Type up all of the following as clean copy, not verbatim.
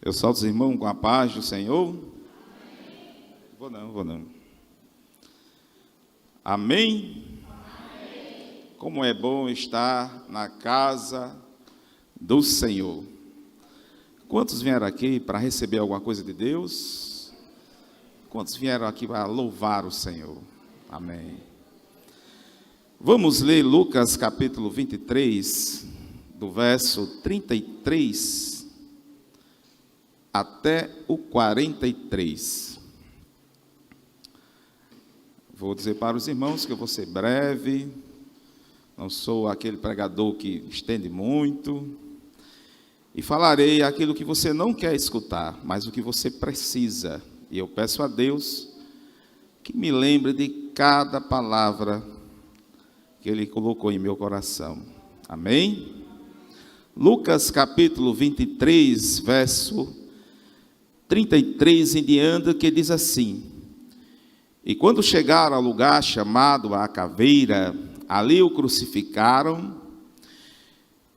Eu salto os irmãos com a paz do Senhor. Vou não. Amém? Como é bom estar na casa do Senhor. Quantos vieram aqui para receber alguma coisa de Deus? Quantos vieram aqui para louvar o Senhor? Amém. Vamos ler Lucas capítulo 23, do verso 33 até o 43. Vou dizer para os irmãos que eu vou ser breve, não sou aquele pregador que estende muito, e falarei aquilo que você não quer escutar, mas o que você precisa. E eu peço a Deus que me lembre de cada palavra que Ele colocou em meu coração. Amém? Lucas capítulo 23, verso 33 em diante, que diz assim: E quando chegaram ao lugar chamado a Caveira, ali o crucificaram,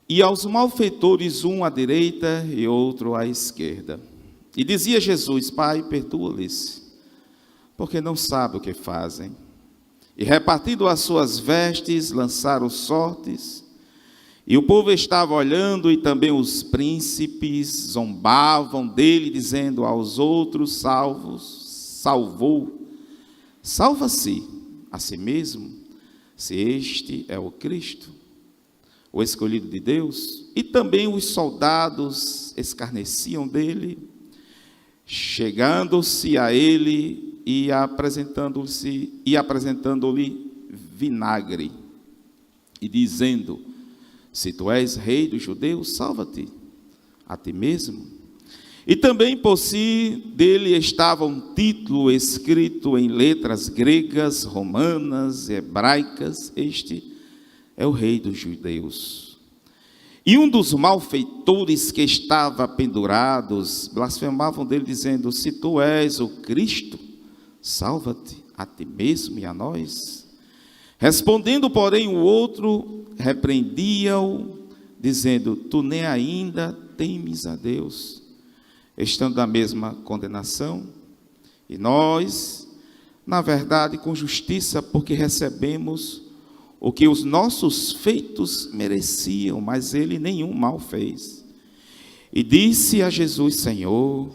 e aos malfeitores um à direita e outro à esquerda. E dizia Jesus: Pai, perdoa-lhes, porque não sabem o que fazem. E repartindo as suas vestes, lançaram sortes, e o povo estava olhando, e também os príncipes zombavam dele, dizendo aos outros: salvou, salva-se a si mesmo, se este é o Cristo, o escolhido de Deus. E também os soldados escarneciam dele, chegando-se a ele e apresentando-lhe vinagre, e dizendo: Se tu és rei dos judeus, salva-te a ti mesmo. E também por si dele estava um título escrito em letras gregas, romanas, hebraicas: Este é o rei dos judeus. E um dos malfeitores que estava pendurados blasfemavam dele, dizendo: Se tu és o Cristo, salva-te a ti mesmo e a nós. Respondendo, porém, o outro repreendia-o, dizendo: Tu nem ainda temes a Deus, estando na mesma condenação? E nós, na verdade, com justiça, porque recebemos o que os nossos feitos mereciam, mas ele nenhum mal fez. E disse a Jesus: Senhor,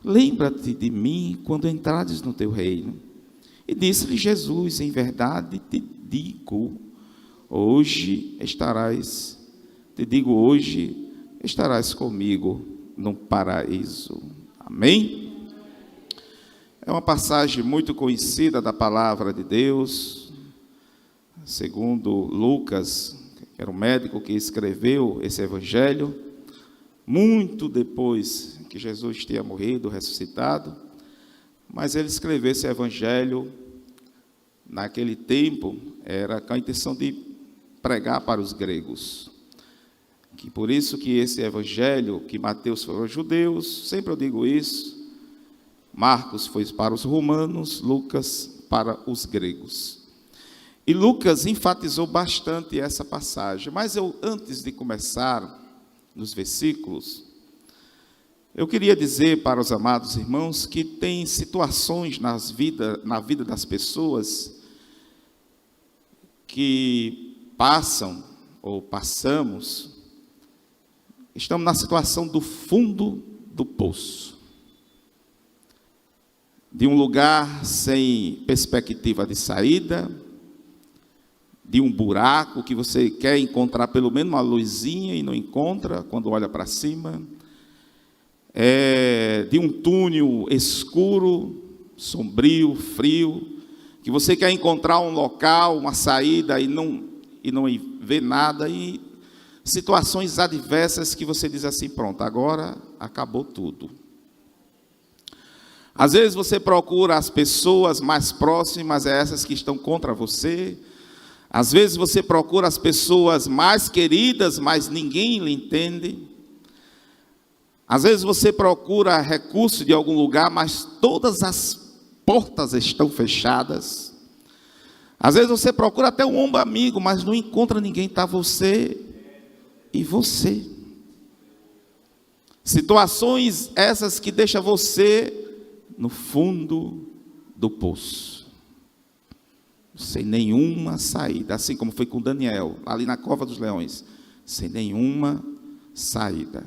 lembra-te de mim quando entrares no teu reino. E disse-lhe Jesus: Em verdade te digo, hoje estarás comigo no paraíso. Amém? É uma passagem muito conhecida da palavra de Deus, segundo Lucas, que era o médico que escreveu esse evangelho, muito depois que Jesus tinha morrido, ressuscitado, mas ele escreveu esse evangelho naquele tempo, era com a intenção de pregar para os gregos. Que por isso que esse evangelho, que Mateus foi aos judeus, sempre eu digo isso, Marcos foi para os romanos, Lucas para os gregos. E Lucas enfatizou bastante essa passagem. Mas antes de começar nos versículos, eu queria dizer para os amados irmãos que tem situações na vida das pessoas que passam ou passamos, estamos na situação do fundo do poço, de um lugar sem perspectiva de saída, de um buraco que você quer encontrar pelo menos uma luzinha e não encontra quando olha para cima, de um túnel escuro, sombrio, frio, que você quer encontrar um local, uma saída e não vê nada, e situações adversas que você diz assim: pronto, agora acabou tudo. Às vezes você procura as pessoas mais próximas, essas que estão contra você. Às vezes você procura as pessoas mais queridas, mas ninguém lhe entende. Às vezes você procura recurso de algum lugar, mas todas as portas estão fechadas. Às vezes você procura até um ombro amigo, mas não encontra ninguém, está você e você. Situações essas que deixam você no fundo do poço, sem nenhuma saída, assim como foi com Daniel, ali na cova dos leões, sem nenhuma saída.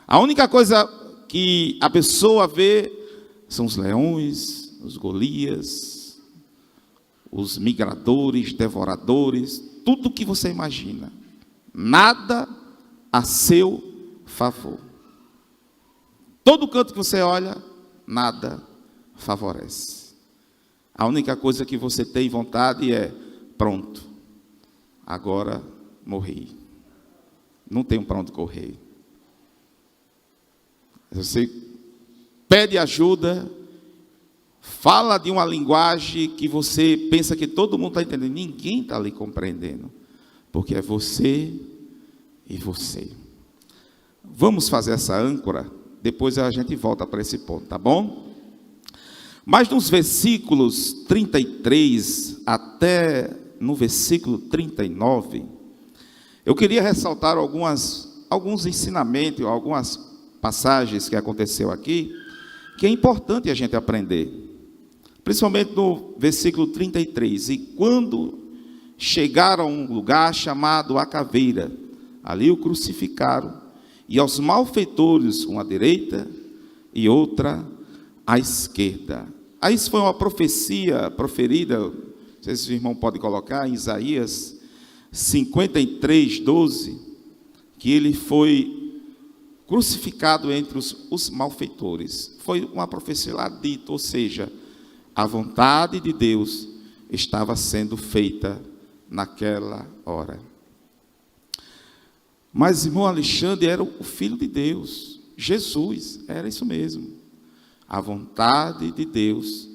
A única coisa que a pessoa vê são os leões, os Golias, os migradores, devoradores, tudo que você imagina. Nada a seu favor. Todo canto que você olha, nada favorece. A única coisa que você tem vontade é, pronto, agora morri. Não tenho para onde correr. Você pede ajuda, fala de uma linguagem que você pensa que todo mundo está entendendo. Ninguém está ali compreendendo, porque é você e você. Vamos fazer essa âncora, depois a gente volta para esse ponto, tá bom? Mas nos versículos 33 até no versículo 39, eu queria ressaltar alguns ensinamentos, algumas passagens que aconteceu aqui, que é importante a gente aprender. Principalmente no versículo 33. E quando chegaram a um lugar chamado a Caveira, ali o crucificaram, e aos malfeitores uma à direita e outra à esquerda. Aí isso foi uma profecia proferida, não sei se o irmão pode colocar, em Isaías 53, 12, que ele foi crucificado entre os malfeitores. Foi uma profecia lá dita, ou seja, a vontade de Deus estava sendo feita naquela hora. Mas irmão Alexandre era o Filho de Deus, Jesus, era isso mesmo. A vontade de Deus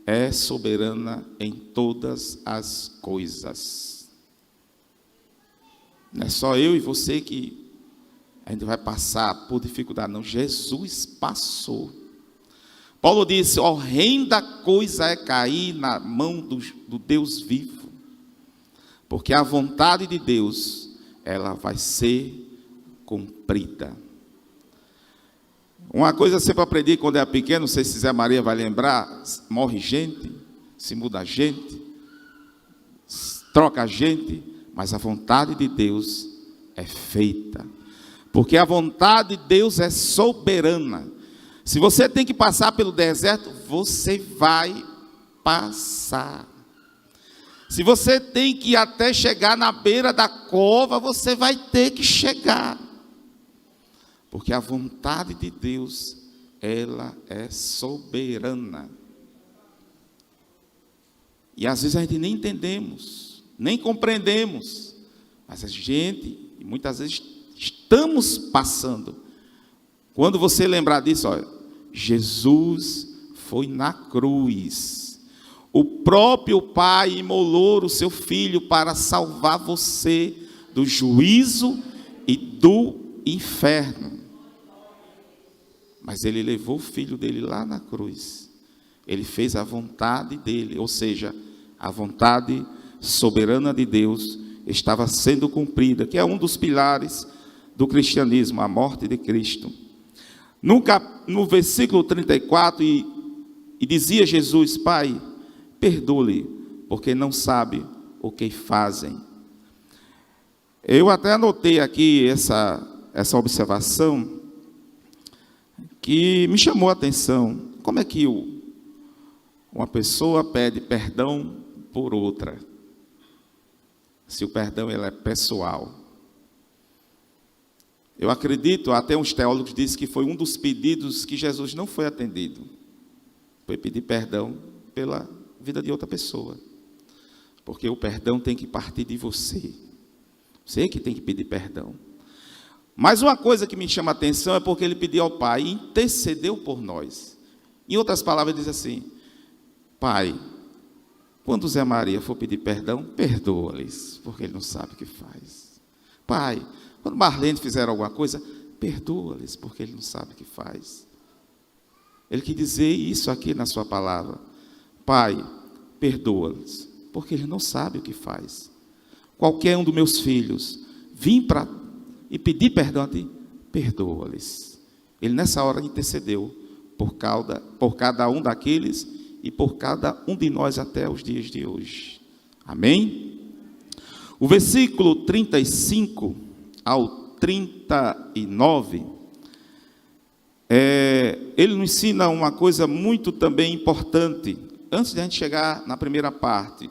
é soberana em todas as coisas. Não é só eu e você que a gente vai passar por dificuldade, não. Jesus passou. Paulo disse, horrenda coisa é cair na mão do Deus vivo. Porque a vontade de Deus, ela vai ser cumprida. Uma coisa eu sempre aprendi quando era pequeno, não sei se Zé Maria vai lembrar, morre gente, se muda gente, troca gente, mas a vontade de Deus é feita. Porque a vontade de Deus é soberana. Se você tem que passar pelo deserto, você vai passar. Se você tem que ir até chegar na beira da cova, você vai ter que chegar. Porque a vontade de Deus, ela é soberana. E às vezes a gente nem entendemos, nem compreendemos. Mas a gente, muitas vezes, estamos passando. Quando você lembrar disso, olha, Jesus foi na cruz. O próprio Pai imolou o seu Filho para salvar você do juízo e do inferno. Mas Ele levou o Filho dele lá na cruz. Ele fez a vontade dele, ou seja, a vontade soberana de Deus estava sendo cumprida, que é um dos pilares do cristianismo, a morte de Cristo. No versículo 34, e dizia Jesus, Pai, perdoe-lhe, porque não sabe o que fazem. Eu até anotei aqui essa observação, que me chamou a atenção. Como é que uma pessoa pede perdão por outra, se o perdão ele é pessoal? Eu acredito, até uns teólogos dizem que foi um dos pedidos que Jesus não foi atendido. Foi pedir perdão pela vida de outra pessoa. Porque o perdão tem que partir de você. Você que tem que pedir perdão. Mas uma coisa que me chama a atenção é porque ele pediu ao Pai e intercedeu por nós. Em outras palavras, diz assim, Pai, quando Zé Maria for pedir perdão, perdoa-lhes, porque ele não sabe o que faz. Pai, quando Marlene fizer alguma coisa, perdoa-lhes, porque ele não sabe o que faz. Ele quer dizer isso aqui na sua palavra. Pai, perdoa-lhes, porque ele não sabe o que faz. Qualquer um dos meus filhos, vim para e pedir perdão a ti, perdoa-lhes. Ele nessa hora intercedeu por cada um daqueles e por cada um de nós até os dias de hoje. Amém? O versículo 35 ao 39, ele nos ensina uma coisa muito também importante. Antes de a gente chegar na primeira parte,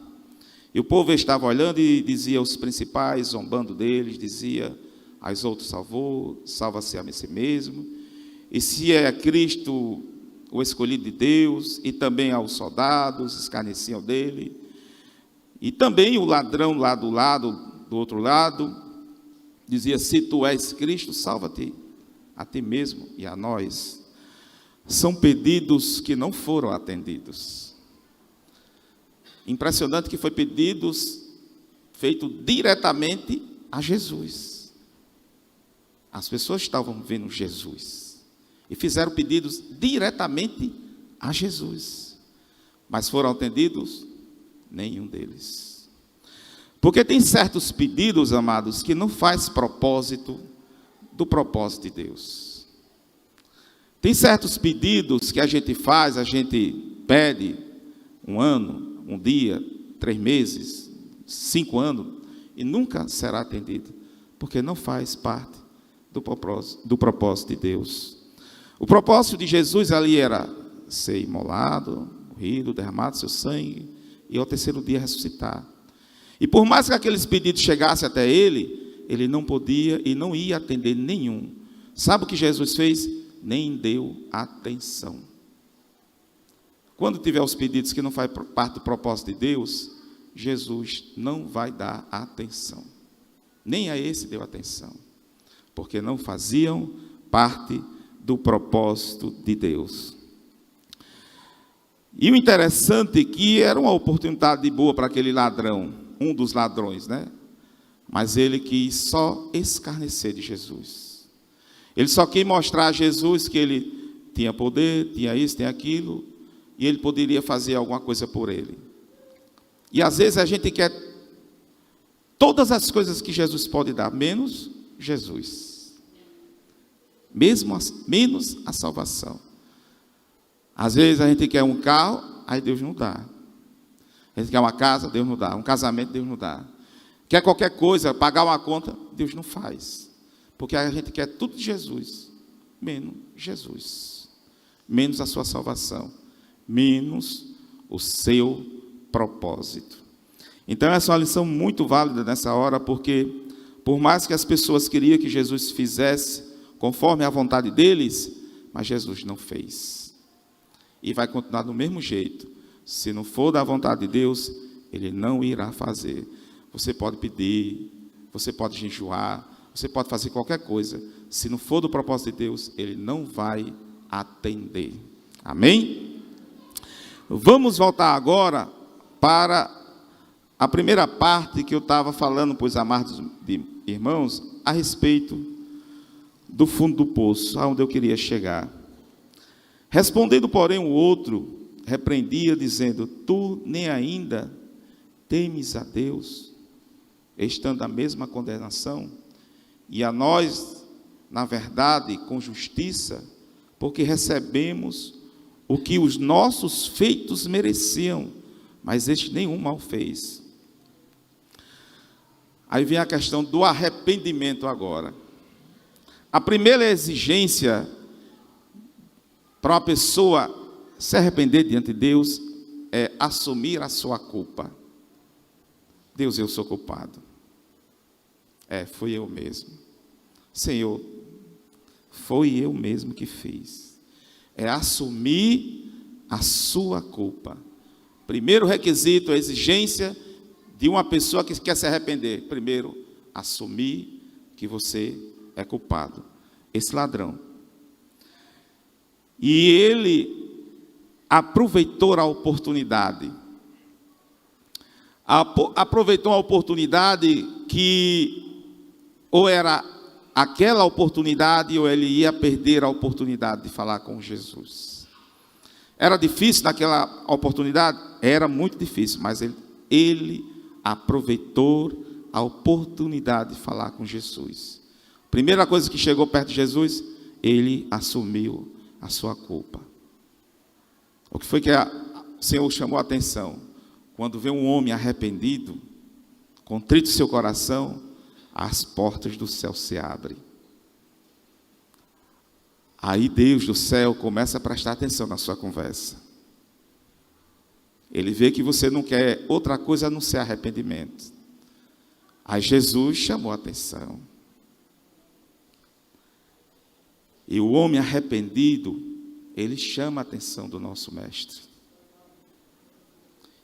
e o povo estava olhando e dizia aos principais, zombando deles, dizia: aos outros salvou, salva-se a si mesmo. E se é Cristo o escolhido de Deus, e também aos soldados, escarneciam dele. E também o ladrão lá do outro lado, dizia: se tu és Cristo, salva-te a ti mesmo e a nós. São pedidos que não foram atendidos. Impressionante que foi pedidos feito diretamente a Jesus. As pessoas estavam vendo Jesus e fizeram pedidos diretamente a Jesus, mas foram atendidos? Nenhum deles. Porque tem certos pedidos, amados, que não faz propósito do propósito de Deus. Tem certos pedidos que a gente faz, a gente pede 1 ano, 1 dia, 3 meses, 5 anos, e nunca será atendido, porque não faz parte do propósito de Deus. O propósito de Jesus ali era ser imolado, morrido, derramado seu sangue, e ao 3º dia ressuscitar. E por mais que aqueles pedidos chegassem até ele não podia e não ia atender nenhum. Sabe o que Jesus fez? Nem deu atenção. Quando tiver os pedidos que não fazem parte do propósito de Deus, Jesus não vai dar atenção. Nem a esse deu atenção, porque não faziam parte do propósito de Deus. E o interessante é que era uma oportunidade boa para aquele ladrão, um dos ladrões, né? Mas ele quis só escarnecer de Jesus. Ele só quis mostrar a Jesus que ele tinha poder, tinha isso, tinha aquilo, e ele poderia fazer alguma coisa por ele. E às vezes a gente quer todas as coisas que Jesus pode dar, menos Jesus. Menos a salvação. Às vezes a gente quer um carro, aí Deus não dá. A gente quer uma casa, Deus não dá. Um casamento, Deus não dá. Quer qualquer coisa, pagar uma conta, Deus não faz. Porque a gente quer tudo de Jesus, menos Jesus. Menos a sua salvação. Menos o seu propósito. Então essa é uma lição muito válida nessa hora, porque por mais que as pessoas queriam que Jesus fizesse conforme a vontade deles, mas Jesus não fez. E vai continuar do mesmo jeito. Se não for da vontade de Deus, Ele não irá fazer. Você pode pedir, você pode jejuar, você pode fazer qualquer coisa. Se não for do propósito de Deus, Ele não vai atender. Amém? Vamos voltar agora para a primeira parte que eu estava falando para os amados irmãos, a respeito do fundo do poço, aonde eu queria chegar. Respondendo, porém, o outro, repreendia, dizendo: tu nem ainda temes a Deus, estando a mesma condenação, e a nós, na verdade, com justiça, porque recebemos o que os nossos feitos mereciam, mas este nenhum mal fez. Aí vem a questão do arrependimento agora. A primeira exigência para uma pessoa se arrepender diante de Deus é assumir a sua culpa. Deus, eu sou culpado. Fui eu mesmo. Senhor, foi eu mesmo que fiz. É assumir a sua culpa. Primeiro requisito, a exigência de uma pessoa que quer se arrepender. Primeiro, assumir que você é culpado. Esse ladrão. E ele aproveitou a oportunidade. Aproveitou a oportunidade que ou era aquela oportunidade ou ele ia perder a oportunidade de falar com Jesus. Era difícil naquela oportunidade? Era muito difícil, mas ele aproveitou a oportunidade de falar com Jesus. Primeira coisa que chegou perto de Jesus, ele assumiu a sua culpa. O que foi que o Senhor chamou a atenção? Quando vê um homem arrependido, contrito seu coração, as portas do céu se abrem. Aí Deus do céu começa a prestar atenção na sua conversa. Ele vê que você não quer outra coisa a não ser arrependimento. Aí Jesus chamou a atenção. E o homem arrependido, ele chama a atenção do nosso mestre.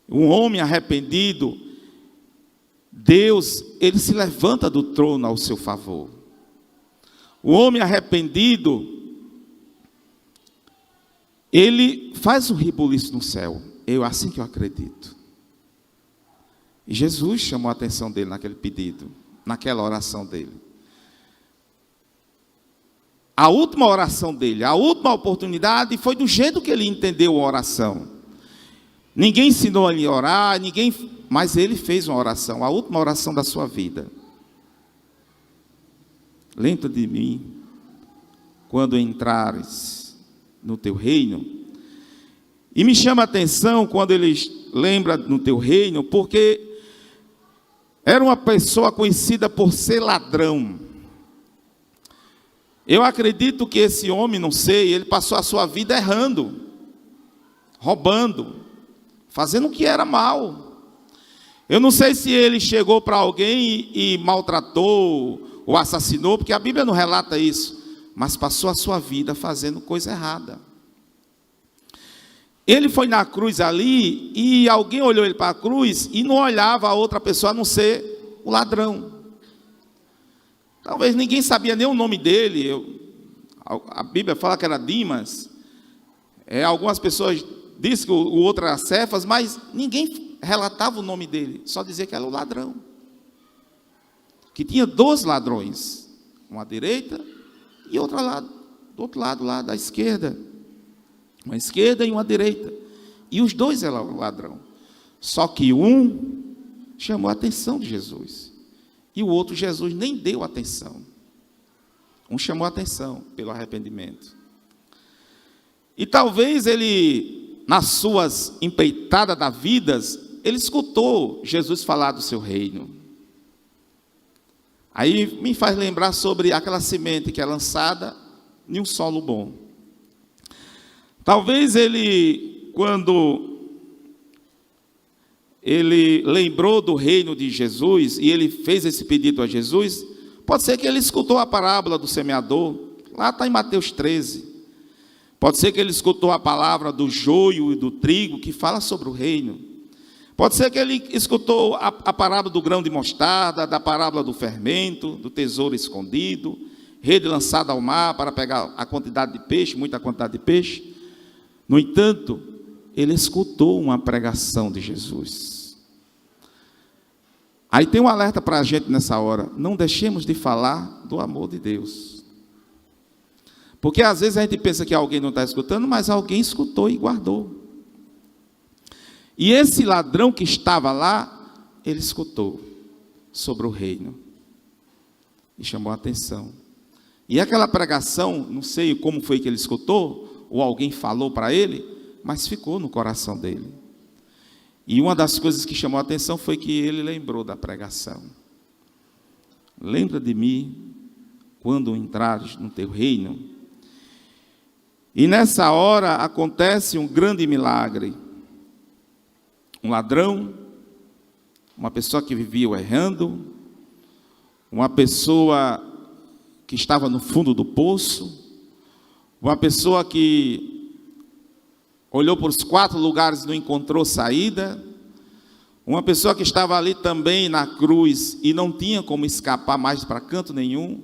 Um homem arrependido, Deus, ele se levanta do trono ao seu favor. O homem arrependido, ele faz um rebuliço no céu. Assim que eu acredito. E Jesus chamou a atenção dele naquele pedido, naquela oração dele. A última oração dele, a última oportunidade foi do jeito que ele entendeu a oração. Ninguém ensinou ele a orar, mas ele fez uma oração, a última oração da sua vida. Lembra de mim, quando entrares no teu reino. E me chama a atenção quando ele lembra no teu reino, porque era uma pessoa conhecida por ser ladrão. Eu acredito que esse homem, não sei, ele passou a sua vida errando, roubando, fazendo o que era mal. Eu não sei se ele chegou para alguém e maltratou ou assassinou, porque a Bíblia não relata isso, mas passou a sua vida fazendo coisa errada. Ele foi na cruz ali e alguém olhou ele para a cruz e não olhava a outra pessoa a não ser o ladrão. Talvez ninguém sabia nem o nome dele. A Bíblia fala que era Dimas. Algumas pessoas dizem que o outro era Cefas, mas ninguém relatava o nome dele. Só dizia que era o ladrão. Que tinha 2 ladrões. Um à direita e outro do outro lado, lá da esquerda. Uma esquerda e uma direita. E os 2 eram ladrão. Só que um chamou a atenção de Jesus. E o outro, Jesus nem deu atenção. Um chamou a atenção pelo arrependimento. E talvez ele, nas suas empreitadas da vida, ele escutou Jesus falar do seu reino. Aí me faz lembrar sobre aquela semente que é lançada em um solo bom. Talvez ele, quando ele lembrou do reino de Jesus, e ele fez esse pedido a Jesus, pode ser que ele escutou a parábola do semeador, lá está em Mateus 13. Pode ser que ele escutou a palavra do joio e do trigo, que fala sobre o reino. Pode ser que ele escutou a parábola do grão de mostarda, da parábola do fermento, do tesouro escondido, rede lançada ao mar para pegar a quantidade de peixe, muita quantidade de peixe. No entanto, ele escutou uma pregação de Jesus. Aí tem um alerta para a gente nessa hora. Não deixemos de falar do amor de Deus. Porque às vezes a gente pensa que alguém não está escutando, mas alguém escutou e guardou. E esse ladrão que estava lá, ele escutou sobre o reino. E chamou a atenção. E aquela pregação, não sei como foi que ele escutou, ou alguém falou para ele, mas ficou no coração dele. E uma das coisas que chamou a atenção foi que ele lembrou da pregação. Lembra de mim quando entrares no teu reino. E nessa hora acontece um grande milagre. Um ladrão, uma pessoa que vivia errando, uma pessoa que estava no fundo do poço, uma pessoa que olhou para os 4 lugares e não encontrou saída, uma pessoa que estava ali também na cruz e não tinha como escapar mais para canto nenhum,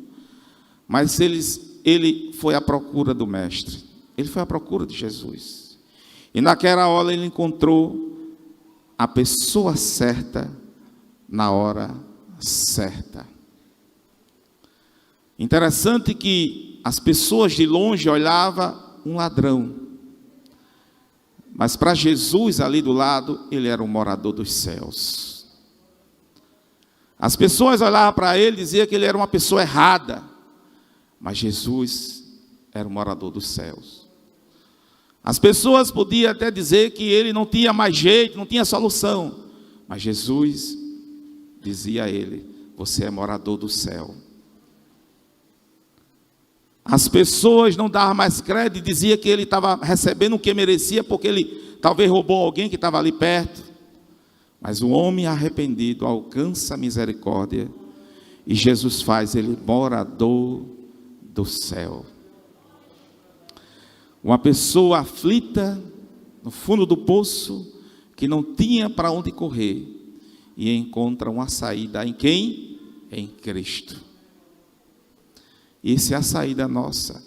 mas ele foi à procura do Mestre, ele foi à procura de Jesus. E naquela hora ele encontrou a pessoa certa na hora certa. Interessante que as pessoas de longe olhavam um ladrão, mas para Jesus ali do lado, ele era um morador dos céus. As pessoas olhavam para ele e diziam que ele era uma pessoa errada, mas Jesus era o morador dos céus. As pessoas podiam até dizer que ele não tinha mais jeito, não tinha solução, mas Jesus dizia a ele: você é morador do céu. As pessoas não davam mais crédito e diziam que ele estava recebendo o que merecia, porque ele talvez roubou alguém que estava ali perto. Mas o homem arrependido alcança a misericórdia e Jesus faz ele morador do céu. Uma pessoa aflita no fundo do poço, que não tinha para onde correr, e encontra uma saída em quem? Em Cristo. Essa é a saída nossa,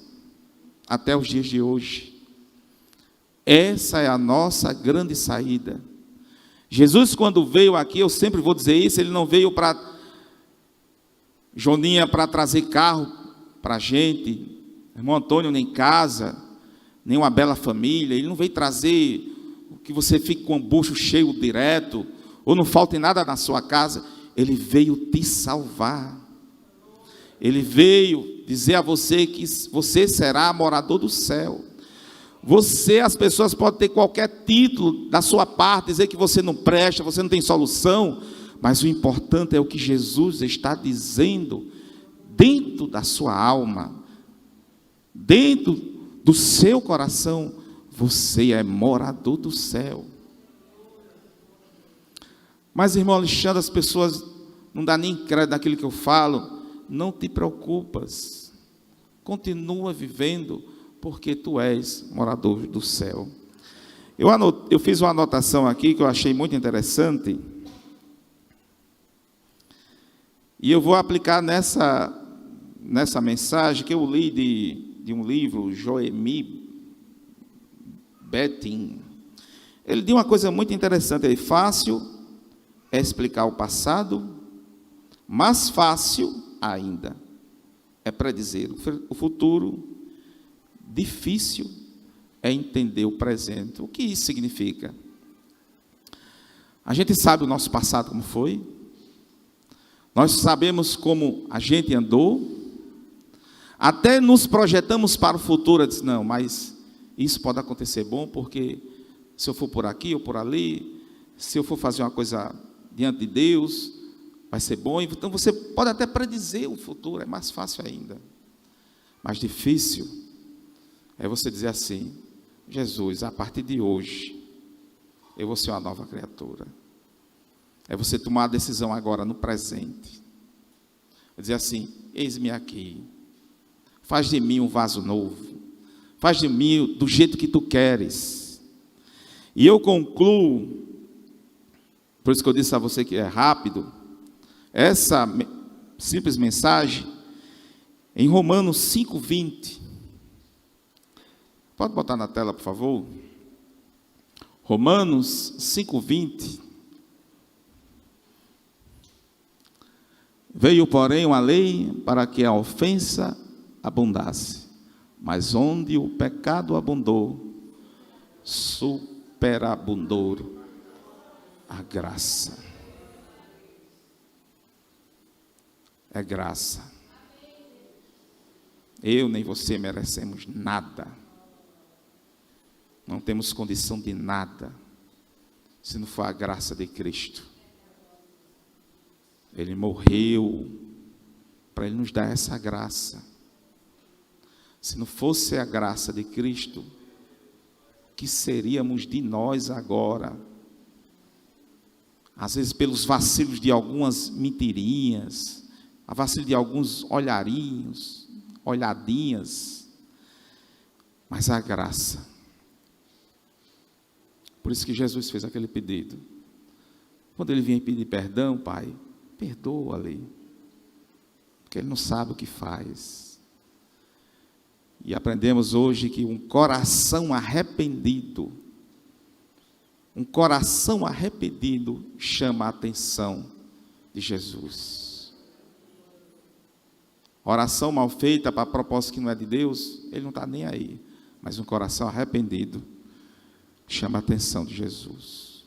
até os dias de hoje. Essa é a nossa grande saída. Jesus, quando veio aqui, eu sempre vou dizer isso, ele não veio para Joninha para trazer carro para a gente, irmão Antônio nem casa, nem uma bela família. Ele não veio trazer que você fique com o bucho cheio direto, ou não falte nada na sua casa. Ele veio te salvar. Ele veio dizer a você que você será morador do céu. Você, as pessoas podem ter qualquer título da sua parte, dizer que você não presta, você não tem solução, mas o importante é o que Jesus está dizendo dentro da sua alma, dentro do seu coração. Você é morador do céu. Mas, irmão Alexandre, as pessoas não dão nem crédito naquilo que eu falo. Não te preocupas, continua vivendo, porque tu és morador do céu. Eu fiz uma anotação aqui que eu achei muito interessante, e eu vou aplicar nessa mensagem que eu li de um livro, Joemi Bettin. Ele diz uma coisa muito interessante: fácil é explicar o passado, mais fácil ainda é predizer o futuro, difícil é entender o presente. O que isso significa? A gente sabe o nosso passado como foi, nós sabemos como a gente andou, até nos projetamos para o futuro. Eu disse: não, mas isso pode acontecer bom, porque se eu for por aqui ou por ali, se eu for fazer uma coisa diante de Deus, vai ser bom. Então você pode até predizer o futuro, é mais fácil ainda. Mais difícil é você dizer assim: Jesus, a partir de hoje, eu vou ser uma nova criatura. É você tomar a decisão agora, no presente. É dizer assim: eis-me aqui, faz de mim um vaso novo, faz de mim do jeito que tu queres. E eu concluo, por isso que eu disse a você que é rápido, essa simples mensagem, em Romanos 5:20. Pode botar na tela, por favor? Romanos 5:20. Veio, porém, uma lei para que a ofensa abundasse, mas onde o pecado abundou, superabundou a graça. É graça. Eu nem você merecemos nada. Não temos condição de nada, se não for a graça de Cristo. Ele morreu para Ele nos dar essa graça. Se não fosse a graça de Cristo, o que seríamos de nós agora? Às vezes pelos vacilos de algumas mentirinhas, a vacilo de alguns olharinhos, olhadinhas, mas a graça. Por isso que Jesus fez aquele pedido. Quando ele vinha pedir perdão: Pai, perdoa-lhe, porque ele não sabe o que faz. E aprendemos hoje que um coração arrependido chama a atenção de Jesus. Oração mal feita para propósito que não é de Deus, ele não está nem aí. Mas um coração arrependido chama a atenção de Jesus.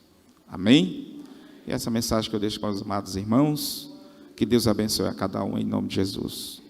Amém? E essa mensagem que eu deixo para os amados irmãos, que Deus abençoe a cada um em nome de Jesus.